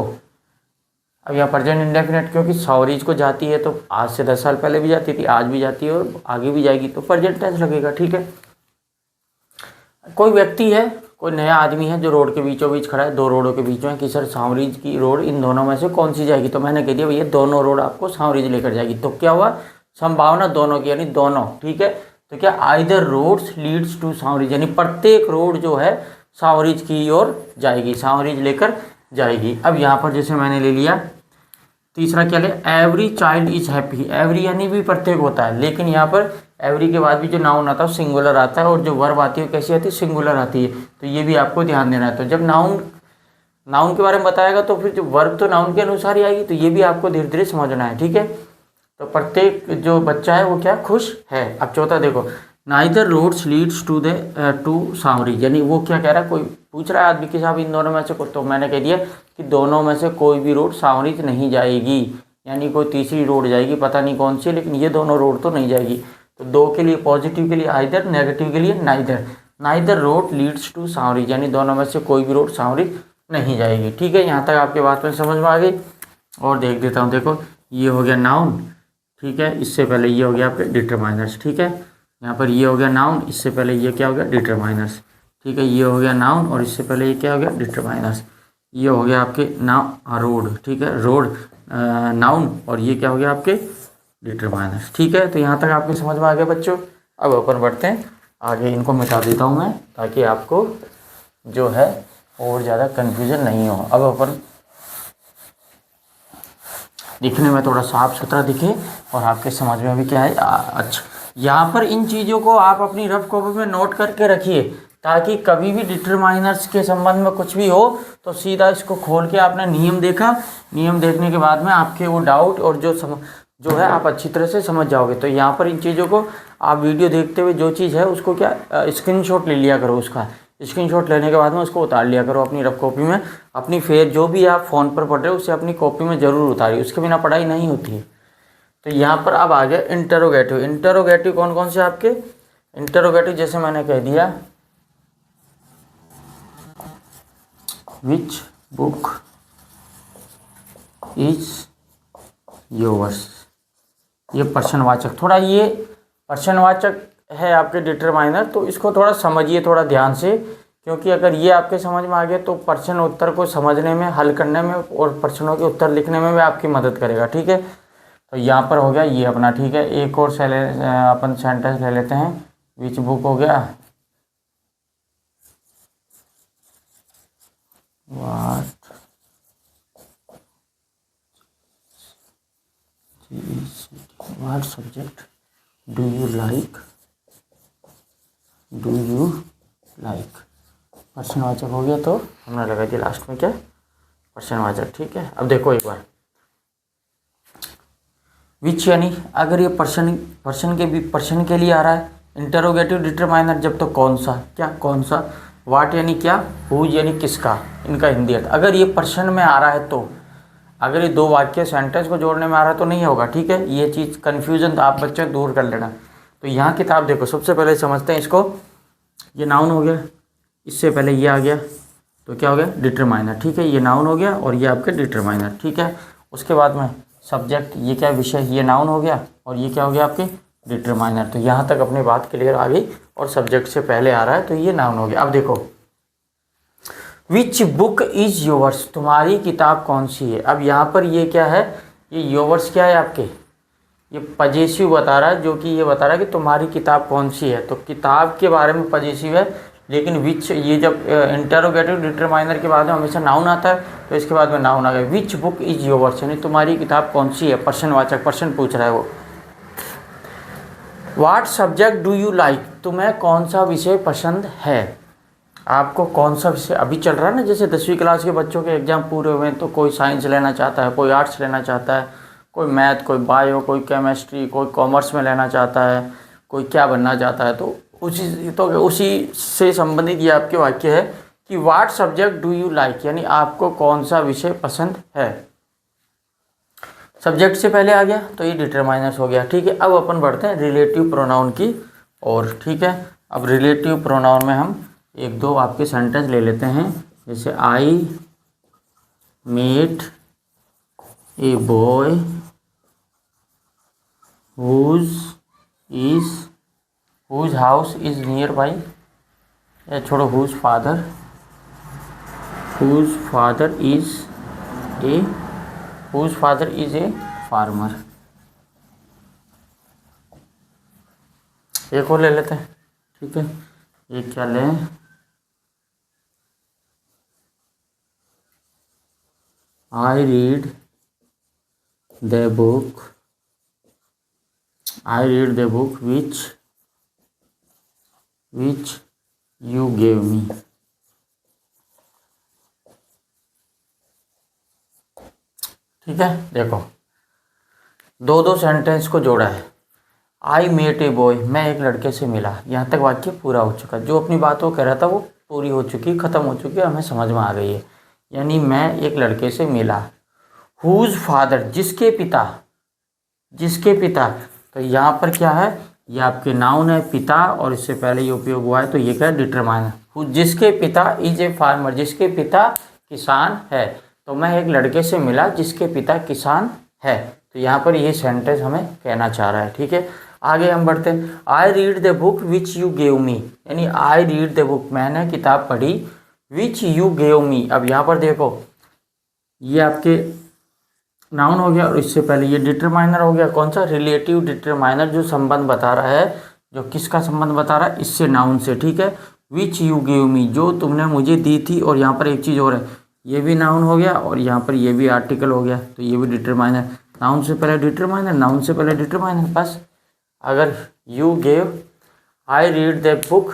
अब यहाँ प्रेजेंट इंडेफिनिट, क्योंकि सांवरीज को जाती है तो आज से 10 साल पहले भी जाती थी, आज भी जाती है और आगे भी जाएगी, तो प्रेजेंट टेंस लगेगा। ठीक है, कोई व्यक्ति है, कोई नया आदमी है जो रोड के बीचों बीच खड़ा है, 2 रोडों के बीच में कि सर सांवरीज की रोड इन दोनों में से कौन सी जाएगी, तो मैंने कह दिया भैया दोनों रोड आपको सांवरीज लेकर जाएगी। तो क्या हुआ, संभावना दोनों की यानी दोनों। ठीक है, तो क्या आइदर रोड्स लीड्स टू सांवरीज यानी प्रत्येक रोड जो है सांवरीज की ओर जाएगी, सांवरीज लेकर जाएगी। अब यहाँ पर जैसे मैंने ले लिया तीसरा क्या ले, every child is happy. Every यानी भी प्रत्येक होता है, लेकिन यहाँ पर एवरी के बाद भी जो नाउन आता है वो सिंगुलर आता है, और जो वर्ब आती है कैसी आती है, सिंगुलर आती है। तो ये भी आपको ध्यान देना है। तो जब नाउन के बारे में बताएगा तो फिर जो वर्ब तो नाउन के अनुसार ही आएगी, तो ये भी आपको धीरे धीरे समझना है। ठीक है, तो प्रत्येक जो बच्चा है वो क्या खुश है। अब चौथा देखो, नाइदर रोड्स लीड्स टू सांवरीज यानी वो क्या कह रहा है, कोई पूछ रहा है आदमी कि साहब इन दोनों में से को, तो मैंने कह दिया कि दोनों में से कोई भी रोड सांवरीज नहीं जाएगी, यानी कोई तीसरी रोड जाएगी, पता नहीं कौन सी, लेकिन ये दोनों रोड तो नहीं जाएगी। तो 2 के लिए पॉजिटिव के लिए आइदर, नेगेटिव के लिए neither. Neither road leads to सांवरीज यानी दोनों में से कोई भी रोड सांवरीज नहीं जाएगी। ठीक है, यहाँ तक आपके बात में समझ में आ गई। और देख देता हूँ, देखो ये हो गया नाउन, ठीक है, इससे पहले ये हो गया आपके डिटरमाइनर्स। ठीक है, यहाँ पर ये हो गया नाउन, इससे पहले ये क्या हो गया, डिटरमाइनर्स। ठीक है, ये हो गया नाउन और इससे पहले ये क्या हो गया, डिटरमाइनर्स। ये हो गया आपके रोड। ठीक है, रोड नाउन, और ये क्या हो गया आपके डिटरमाइनर्स। ठीक है, तो यहाँ तक आपको समझ में आ गया बच्चों। अब अपन बढ़ते हैं आगे, इनको मिटा देता हूँ मैं ताकि आपको जो है और ज़्यादा कन्फ्यूज़न नहीं हो। अब अपन दिखने में थोड़ा साफ सुथरा दिखे और आपके समझ में भी क्या है अच्छा। यहाँ पर इन चीज़ों को आप अपनी रफ कॉपी में नोट करके रखिए, ताकि कभी भी डिटरमाइनर्स के संबंध में कुछ भी हो तो सीधा इसको खोल के आपने नियम देखा, नियम देखने के बाद में आपके वो डाउट और जो है आप अच्छी तरह से समझ जाओगे। तो यहाँ पर इन चीज़ों को आप वीडियो देखते हुए जो चीज़ है उसको क्या स्क्रीनशॉट ले लिया करो उसका, स्क्रीनशॉट लेने के बाद में उसको उतार लिया करो अपनी रफ कॉपी में। अपनी फेर जो भी आप फ़ोन पर पढ़ रहे हो उसे अपनी कॉपी में ज़रूर उतारिए, उसके बिना पढ़ाई नहीं होती है। तो यहाँ पर अब आ गया इंटरोगेटिव। इंटरोगेटिव कौन कौन से आपके इंटरोगेटिव, जैसे मैंने कह दिया विच बुक इज योर्स, ये प्रश्नवाचक, थोड़ा ये प्रश्नवाचक है आपके डिटरमाइनर, तो इसको थोड़ा समझिए थोड़ा ध्यान से, क्योंकि अगर ये आपके समझ में आ गया तो प्रश्न उत्तर को समझने में, हल करने में और प्रश्नों के उत्तर लिखने में भी आपकी मदद करेगा। ठीक है, तो यहाँ पर हो गया ये अपना। ठीक है, एक और अपन सेंटेंस ले लेते हैं। विच बुक हो गया, what subject do you like, do you like, प्रश्नवाचक हो गया, तो हमने लगा दिया लास्ट में क्या, प्रश्नवाचक। ठीक है, अब देखो एक बार विच, यानी अगर ये प्रश्न के लिए आ रहा है, इंटरोगेटिव डिटरमाइनर जब तो कौन सा, क्या कौन सा, वाट यानी क्या, हुज यानी किसका, इनका हिंदी अर्थ। अगर ये प्रश्न में आ रहा है तो, अगर ये दो वाक्य सेंटेंस को जोड़ने में आ रहा है तो नहीं होगा। ठीक है, ये चीज़ कन्फ्यूजन आप बच्चे दूर कर लेना। तो यहाँ किताब देखो, सबसे पहले समझते हैं इसको। ये नाउन हो गया, इससे पहले ये आ गया तो क्या हो गया, डिटरमाइनर। ठीक है, ये नाउन हो गया और ये आपके डिटरमाइनर। ठीक है, उसके बाद में सब्जेक्ट, ये क्या विषय, ये नाउन हो गया और ये क्या हो गया आपके डिटरमाइनर। तो यहाँ तक अपनी बात क्लियर आ गई, और सब्जेक्ट से पहले आ रहा है तो ये नाउन हो गया। अब देखो विच बुक इज योवर्स, तुम्हारी किताब कौन सी है। अब यहाँ पर ये क्या है, ये योवर्स क्या है आपके, ये पजेसिव बता रहा है, जो कि ये बता रहा है कि तुम्हारी किताब कौन सी है। तो किताब के बारे में पजेसिव है, लेकिन विच, ये जब इंटरोगेटिव डिटरमाइनर के बाद में हमेशा नाउन आता है, तो इसके बाद में नाउन आ गया। विच बुक इज योवर्स यानी तुम्हारी किताब कौन सी है, प्रश्नवाचक, प्रश्न पूछ रहा है वो। What subject do you like, तुम्हें कौन सा विषय पसंद है, आपको कौन सा विषय अभी चल रहा है ना, जैसे 10वीं क्लास के बच्चों के एग्जाम पूरे हुए हैं, तो कोई साइंस लेना चाहता है, कोई आर्ट्स लेना चाहता है, कोई मैथ, कोई बायो, कोई केमिस्ट्री, कोई कॉमर्स में लेना चाहता है, कोई क्या बनना चाहता है। तो उसी से संबंधित ये आपके वाक्य है कि what subject do you like, यानी आपको कौन सा विषय पसंद है। सब्जेक्ट से पहले आ गया तो ये डिटरमाइनर्स हो गया। ठीक है, अब अपन बढ़ते हैं रिलेटिव प्रोनाउन की और। ठीक है, अब रिलेटिव प्रोनाउन में हम एक दो आपके सेंटेंस ले लेते हैं, जैसे I met a boy whose house is nearby, या छोड़ो, whose father is a farmer। एक और ले लेते हैं। ठीक है, ये क्या लें, I read the book which you gave me। ठीक है, देखो दो सेंटेंस को जोड़ा है। आई मेट ए बॉय, मैं एक लड़के से मिला, यहाँ तक वाक्य पूरा हो चुका। जो अपनी बात वो कह रहा था वो पूरी हो चुकी, खत्म हो चुकी है, हमें समझ में आ गई है। यानी मैं एक लड़के से मिला। हुज फादर, जिसके पिता, तो यहाँ पर क्या है, ये आपके नाउन है पिता, और इससे पहले ये उपयोग हुआ है, तो ये क्या है, डिटरमाइनर। जिसके पिता इज ए फार्मर, जिसके पिता किसान है। तो मैं एक लड़के से मिला जिसके पिता किसान है। तो यहाँ पर ये सेंटेंस हमें कहना चाह रहा है। ठीक है, आगे हम बढ़ते हैं। I read the book which you gave me, यानी आई रीड द बुक, मैंने किताब पढ़ी, विच यू गेव मी। अब यहाँ पर देखो ये आपके नाउन हो गया और इससे पहले ये डिटरमाइनर हो गया। कौन सा, रिलेटिव डिटरमाइनर, जो संबंध बता रहा है, जो किसका संबंध बता रहा है, इससे नाउन से। ठीक है, विच यू गिव मी, जो तुमने मुझे दी थी। और यहाँ पर एक चीज़ और है, ये भी नाउन हो गया और यहाँ पर ये भी आर्टिकल हो गया, तो ये भी डिटरमाइनर। नाउन से पहले डिटरमाइनर, नाउन से पहले डिटरमाइनर। बस अगर you gave, I read the book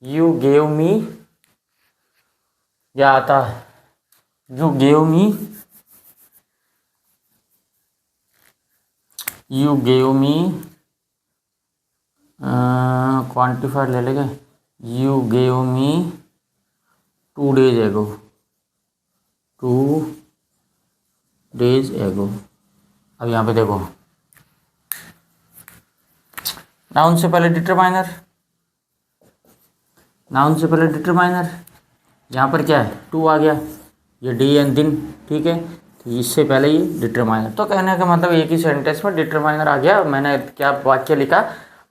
you gave me, क्या आता है, यू गेव मी, क्वांटिफायर ले लेंगे, यू गेव मी 2 days एगो, 2 days एगो। अब यहाँ पे देखो, नाउन से पहले डिटरमाइनर, नाउन से पहले डिटरमाइनर, यहाँ पर क्या है 2 आ गया, ये डे एंड दिन, ठीक है। तो इससे पहले ये डिटरमाइनर, तो कहने का मतलब एक ही सेंटेंस में डिटरमाइनर आ गया। मैंने क्या वाक्य लिखा,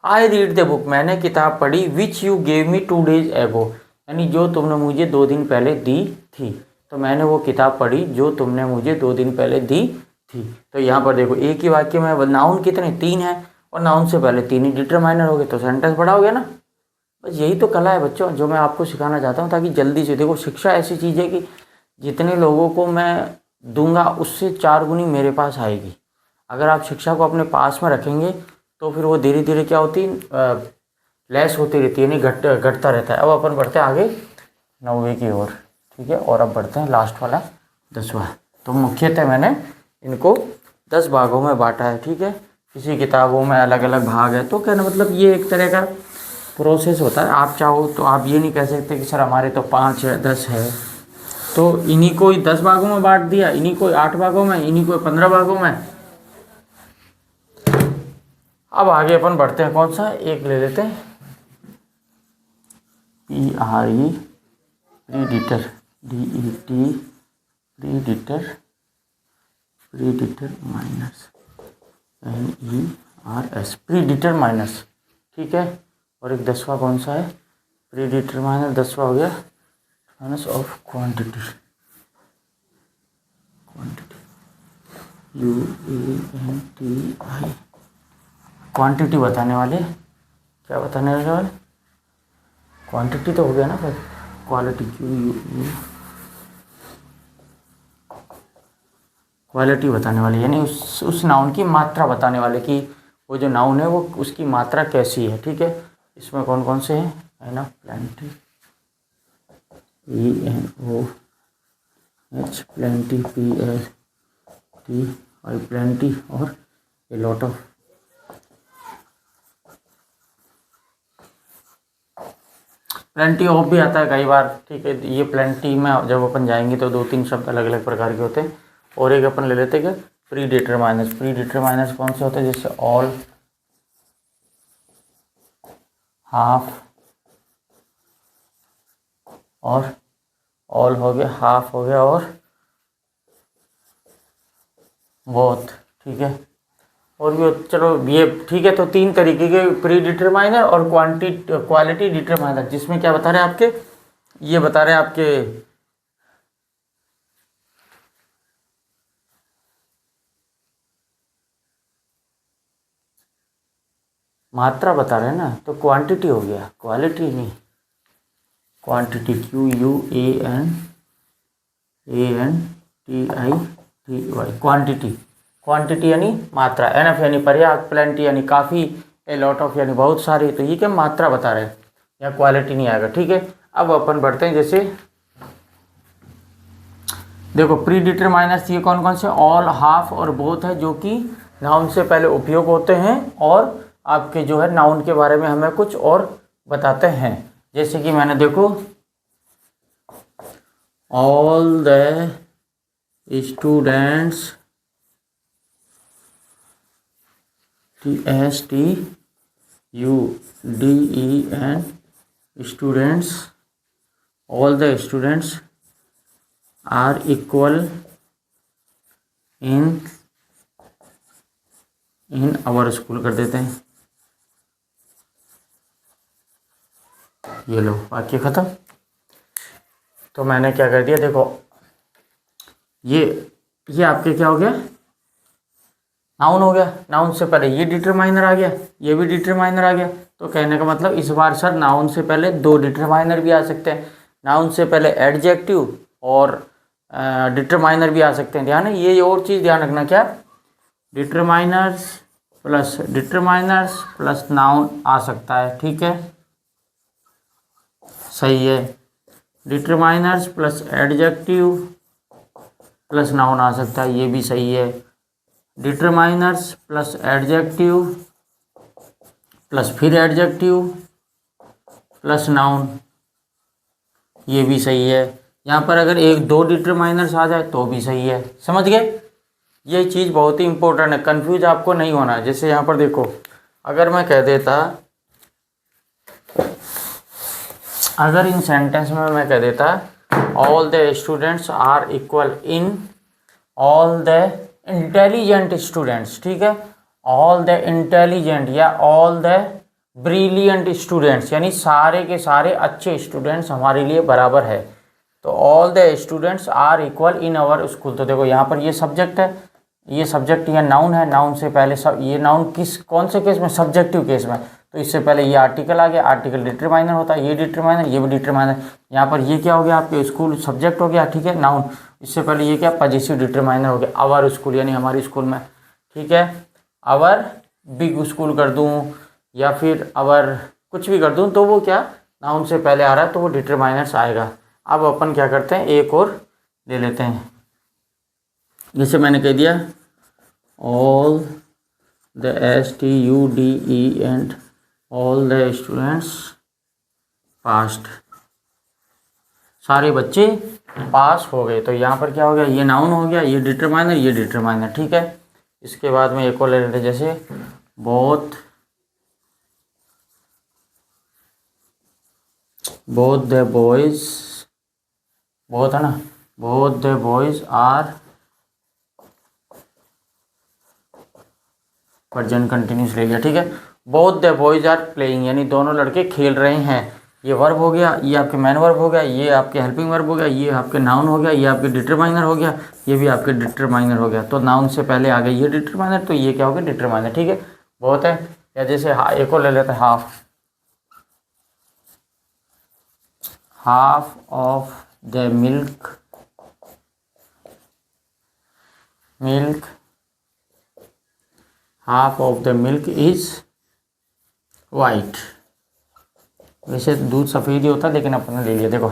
आई रीड द बुक, मैंने किताब पढ़ी, which you gave me 2 days एगो, यानी जो तुमने मुझे 2 दिन पहले दी थी। तो मैंने वो किताब पढ़ी जो तुमने मुझे 2 दिन पहले दी थी। तो यहाँ पर देखो एक ही वाक्य में नाउन कितने 3 है, और नाउन से पहले 3 ही डिटरमाइनर हो गए, तो सेंटेंस बड़ा हो गया ना। बस यही तो कला है बच्चों, जो मैं आपको सिखाना चाहता हूँ, ताकि जल्दी से, देखो शिक्षा ऐसी चीज़ है कि जितने लोगों को मैं दूंगा उससे 4 गुनी मेरे पास आएगी। अगर आप शिक्षा को अपने पास में रखेंगे तो फिर वो धीरे धीरे क्या होती लेस होती रहती है, नहीं घटता रहता है। अब अपन बढ़ते हैं आगे 9वीं की ओर, ठीक है। और अब बढ़ते हैं लास्ट वाला 10वां। तो मुख्यतः मैंने इनको 10 भागों में बांटा है, ठीक है। किसी किताबों में अलग अलग भाग है, तो कहना मतलब ये एक तरह का प्रोसेस होता है। आप चाहो तो आप ये नहीं कह सकते कि सर हमारे तो 5 है 10 है, तो इन्हीं को 10 भागों में बांट दिया, इन्हीं को 8 भागों में, इन्हीं को 15 भागों में। अब आगे अपन बढ़ते हैं, कौन सा एक ले लेते हैं, PRE प्रीडिटर, DET प्रीडिटर, प्रीडिटर माइनस NERS प्रीडिटर माइनस, ठीक है। और एक 10वां कौन सा है, प्रीडिटर माइनस 10वां हो गया minus of quantity, quantity UANTI, quantity बताने वाले, क्या बताने वाले, क्वांटिटी तो हो गया ना, फिर क्वालिटी, क्वालिटी बताने वाले, यानी उस नाउन की मात्रा बताने वाले कि वो जो नाउन है वो उसकी मात्रा कैसी है, ठीक है। इसमें कौन कौन से हैं, है ना, प्लेंटी, PNOH प्लेंटी, PLT और प्लेंटी, और ए लॉट ऑफ, प्लेंटी ऑफ भी आता है कई बार, ठीक है। ये प्लेंटी में जब अपन जाएंगे तो 2-3 शब्द अलग अलग प्रकार के होते हैं। और एक अपन ले लेते हैं क्या, प्रीडिटर माइनस, प्रीडिटर माइनस कौन से होते हैं, जैसे ऑल, हाफ, और ऑल हो गया, हाफ हो गया, और बोथ, ठीक है। और भी चलो ये ठीक है। तो 3 तरीके के प्री डिटरमाइनर और क्वालिटी डिटरमाइनर, जिसमें क्या बता रहे हैं आपके, ये बता रहे हैं आपके मात्रा बता रहे हैं ना, तो क्वांटिटी हो गया, क्वालिटी नहीं, क्वांटिटी, QUANTITY, क्वांटिटी, क्वांटिटी यानी मात्रा, एनफ यानी पर्याप्त, प्लेंटी यानी काफ़ी, ए लॉट ऑफ यानी बहुत सारी। तो ये क्या मात्रा बता रहे हैं, या क्वालिटी नहीं आएगा, ठीक है। अब अपन बढ़ते हैं, जैसे देखो प्री डिटरमाइनर्स ये कौन कौन से, ऑल, हाफ और बोथ है, जो कि नाउन से पहले उपयोग होते हैं और आपके जो है नाउन के बारे में हमें कुछ और बताते हैं। जैसे कि मैंने देखो, all the students, STUDEN students, all the students are equal in our school कर देते हैं। ये लो वाक्य खत्म। तो मैंने क्या कर दिया, देखो ये आपके क्या हो गया, नाउन हो गया। नाउन से पहले ये डिटरमाइनर आ गया, ये भी डिटरमाइनर आ गया। तो कहने का मतलब इस बार सर नाउन से पहले 2 डिटरमाइनर भी आ सकते हैं, नाउन से पहले एडजेक्टिव और डिटरमाइनर भी आ सकते हैं। ध्यान है, ये और चीज़ ध्यान रखना, क्या डिटरमाइनर्स प्लस नाउन आ सकता है, ठीक है, सही है। Determiners plus adjective plus noun आ सकता है, ये भी सही है। डिटरमाइनर्स प्लस एडजेक्टिव प्लस फिर एडजेक्टिव प्लस नाउन, ये भी सही है। यहाँ पर अगर एक दो डिटरमाइनर्स आ जाए तो भी सही है। समझ गए? ये चीज़ बहुत ही इंपॉर्टेंट है, कंफ्यूज आपको नहीं होना है। जैसे यहाँ पर देखो, अगर मैं कह देता, अगर इन सेंटेंस में मैं कह देता all the students are equal in all the intelligent students, ठीक है, ऑल द इंटेलिजेंट या ऑल द ब्रिलियंट स्टूडेंट्स, यानी सारे के सारे अच्छे स्टूडेंट्स हमारे लिए बराबर है। तो all the students are equal in our school. तो देखो यहाँ पर ये सब्जेक्ट है, ये सब्जेक्ट या नाउन है, नाउन से पहले सब, ये नाउन किस कौन से केस में, सब्जेक्टिव केस में, तो इससे पहले ये आर्टिकल आ गया, आर्टिकल डिटरमाइनर होता है, ये डिटरमाइनर, ये भी डिटरमाइनर। यहाँ पर ये क्या हो गया, आपके स्कूल सब्जेक्ट हो गया, ठीक है, नाउन, इससे पहले ये क्या, पॉजिटिव डिटरमाइनर हो गया, आवर स्कूल यानी हमारे स्कूल में, ठीक है। आवर बिग स्कूल कर दूँ या फिर आवर कुछ भी कर दूँ तो वो क्या, नाउन से पहले आ रहा है तो वो डिटरमाइनर्स आएगा। अब अपन क्या करते हैं, एक और ले लेते हैं। जैसे मैंने कह दिया all the STUDENT all the students passed, सारे बच्चे पास हो गए। तो यहाँ पर क्या हो गया, ये नाउन हो गया, ये डिटरमाइनर, ये डिटरमाइनर, ठीक है। इसके बाद में एक और ले लेते हैं, जैसे बोथ द बॉयज, बहुत है ना, both the boys are, present continuous ले लिया, ठीक है। Both the boys are playing, यानी दोनों लड़के खेल रहे हैं। ये वर्ब हो गया, ये आपके मैन वर्ब हो गया, ये आपके हेल्पिंग वर्ब हो गया, ये आपके नाउन हो गया, ये आपके डिटरमाइनर हो गया, ये भी आपके डिटरमाइनर हो गया। तो नाउन से पहले आ गया ये डिटरमाइनर, तो ये क्या हो गया, डिटरमाइनर, ठीक है, बहुत है। या जैसे एक और ले लेते हैं, half of the milk half of the milk is white. वैसे दूध सफ़ेद ही होता है, लेकिन अपन ने ले लिया। देखो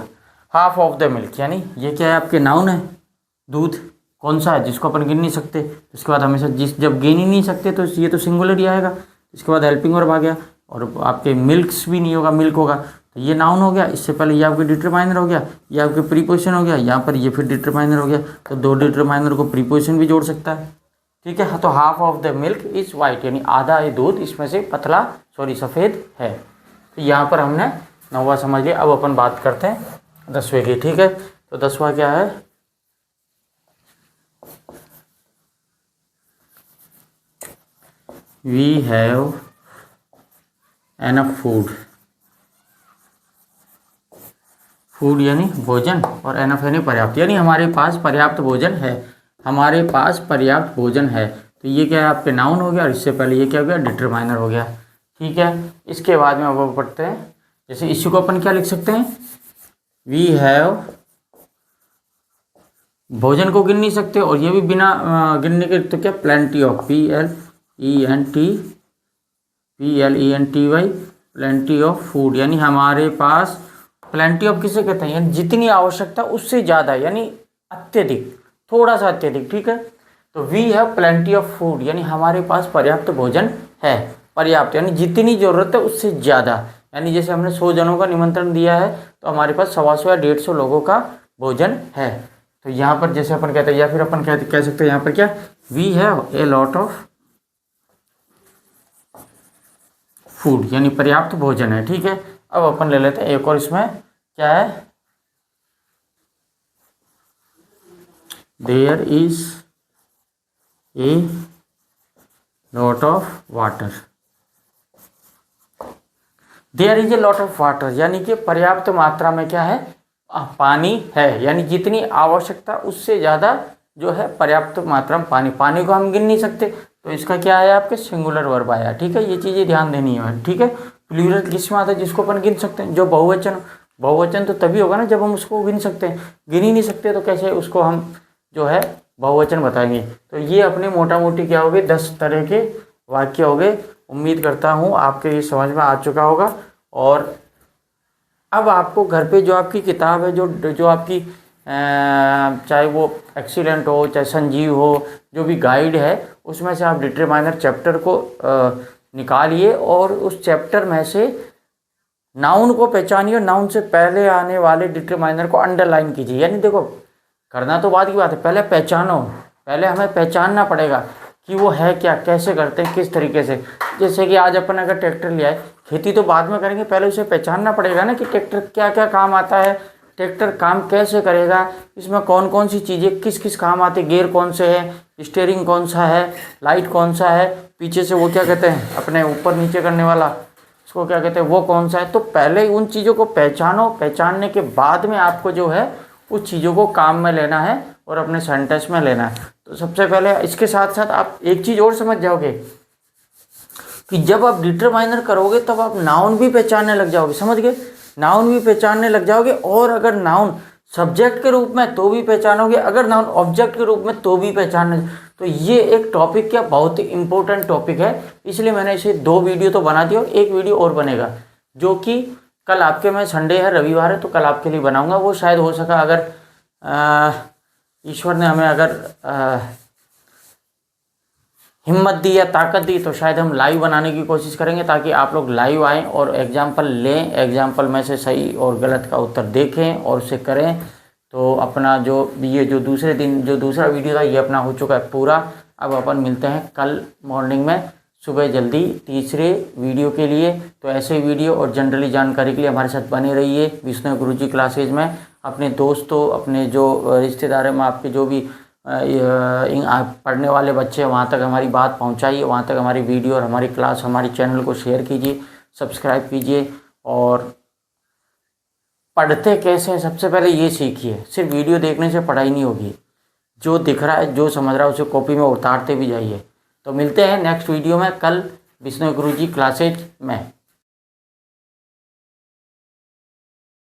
हाफ ऑफ द मिल्क, यानी ये क्या है, आपके नाउन है, दूध कौन सा है जिसको अपन गिन नहीं सकते। इसके बाद हमेशा जब गिन ही नहीं सकते तो ये तो सिंगुलर ही आएगा। इसके बाद हेल्पिंग वर्ब आ गया, और आपके मिल्क्स भी नहीं होगा, मिल्क होगा, तो ये नाउन हो गया। इससे पहले ये आपके डिटरमाइनर हो गया, ये आपके प्रीपोजिशन हो गया, यहाँ पर ये फिर डिटरमाइनर हो गया। तो दो डिटरमाइनर को प्रीपोजिशन भी जोड़ सकता है, ठीक है। तो half of the milk is white, यानी आधा ये दूध इसमें से सफ़ेद है। तो यहाँ पर हमने 9वां समझ लिया। अब अपन बात करते हैं 10वें की, ठीक है। तो 10वां क्या है, वी हैव एनफ फूड यानी भोजन, और एनफ यानी पर्याप्त, यानी हमारे पास पर्याप्त भोजन है, हमारे पास पर्याप्त भोजन है। तो ये क्या है, आपके नाउन हो गया, और इससे पहले ये क्या हो गया, डिटरमाइनर हो गया, ठीक है। इसके बाद में अब पढ़ते हैं, जैसे इसी को अपन क्या लिख सकते हैं, वी हैव, भोजन को गिन नहीं सकते, और ये भी बिना गिनने के, तो क्या, plenty of, PLENTY plenty of food, यानी हमारे पास, प्लेंटी ऑफ किसे कहते हैं, यानी जितनी आवश्यकता उससे ज़्यादा, यानी अत्यधिक, थोड़ा सा अत्यधिक, ठीक है। तो we have plenty of food, यानी हमारे पास पर्याप्त भोजन है, पर्याप्त यानी जितनी ज़रूरत है उससे ज़्यादा। यानी जैसे हमने 100 जनों का निमंत्रण दिया है, तो हमारे पास 125 या 150 लोगों का भोजन है। तो यहाँ पर जैसे अपन कहते हैं, या फिर अपन कह सकते हैं यहाँ पर क्या, we have a lot of food, यानी पर्याप्त भोजन है, ठीक है। अब अपन ले लेते हैं एक और, इसमें क्या है, there is a lot of water, there is a lot of water, यानी कि पर्याप्त मात्रा में क्या है, पानी है, यानी जितनी आवश्यकता उससे ज़्यादा जो है पर्याप्त मात्रा में पानी को हम गिन नहीं सकते, तो इसका क्या है, आपके सिंगुलर वर्ब आया, ठीक है। ये चीज़ें ध्यान देनी है, ठीक है। प्लूरल किसमें आता है, जिसको अपन गिन सकते हैं, जो बहुवचन तो तभी होगा ना जब हम उसको गिन सकते हैं, गिन ही नहीं सकते तो कैसे उसको हम जो है बहुवचन बताएंगे। तो ये अपने मोटा मोटी क्या हो गए, 10 तरह के वाक्य हो गए। उम्मीद करता हूँ आपके ये समझ में आ चुका होगा। और अब आपको घर पे जो आपकी किताब है, जो आपकी चाहे वो एक्सीलेंट हो, चाहे संजीव हो, जो भी गाइड है, उसमें से आप डिटरमाइनर चैप्टर को निकालिए, और उस चैप्टर में से नाउन को पहचानिए, नाउन से पहले आने वाले डिटरमाइनर को अंडरलाइन कीजिए। यानी देखो करना तो बाद की बात है, पहले पहचानो, पहले हमें पहचानना पड़ेगा कि वो है क्या, कैसे करते हैं, किस तरीके से। जैसे कि आज अपन अगर ट्रैक्टर ले आए, खेती तो बाद में करेंगे, पहले उसे पहचानना पड़ेगा ना कि ट्रैक्टर क्या क्या काम आता है, ट्रैक्टर काम कैसे करेगा, इसमें कौन कौन सी चीज़ें किस किस काम आती है, गियर कौन से है, स्टीयरिंग कौन सा है, लाइट कौन सा है, पीछे से वो क्या कहते हैं अपने ऊपर नीचे करने वाला, उसको क्या कहते हैं, वो कौन सा है। तो पहले उन चीज़ों को पहचानो, पहचानने के बाद में आपको जो है उस चीज़ों को काम में लेना है और अपने सेंटेंस में लेना है। तो सबसे पहले इसके साथ साथ आप एक चीज़ और समझ जाओगे कि जब आप डिटरमाइनर करोगे तब आप नाउन भी पहचानने लग जाओगे। समझ गए, नाउन भी पहचानने लग जाओगे। और अगर नाउन सब्जेक्ट के रूप में तो भी पहचानोगे, अगर नाउन ऑब्जेक्ट के रूप में तो भी पहचानने। तो ये एक टॉपिक क्या बहुत ही इंपॉर्टेंट टॉपिक है, इसलिए मैंने इसे 2 वीडियो तो बना दिया, एक वीडियो और बनेगा जो कि कल आपके में संडे है, रविवार है, तो कल आपके लिए बनाऊंगा। वो शायद हो सका अगर ईश्वर ने हमें अगर हिम्मत दी या ताकत दी तो शायद हम लाइव बनाने की कोशिश करेंगे, ताकि आप लोग लाइव आएँ और एग्जाम्पल लें, एग्जाम्पल में से सही और गलत का उत्तर देखें और उसे करें। तो अपना जो ये जो दूसरे दिन जो दूसरा वीडियो था ये अपना हो चुका है पूरा। अब अपन मिलते हैं कल मॉर्निंग में सुबह जल्दी तीसरे वीडियो के लिए। तो ऐसे वीडियो और जनरली जानकारी के लिए हमारे साथ बने रहिए विष्णु गुरुजी क्लासेज में। अपने दोस्तों, अपने जो रिश्तेदारों में आपके जो भी पढ़ने वाले बच्चे हैं वहाँ तक हमारी बात पहुँचाइए, वहाँ तक हमारी वीडियो और हमारी क्लास, हमारी चैनल को शेयर कीजिए, सब्सक्राइब कीजिए। और पढ़ते कैसे हैं सबसे पहले ये सीखिए, सिर्फ वीडियो देखने से पढ़ाई नहीं होगी, जो दिख रहा है जो समझ रहा है उसे कॉपी में उतारते भी जाइए। तो मिलते हैं नेक्स्ट वीडियो में कल विष्णु गुरुजी क्लासेज में।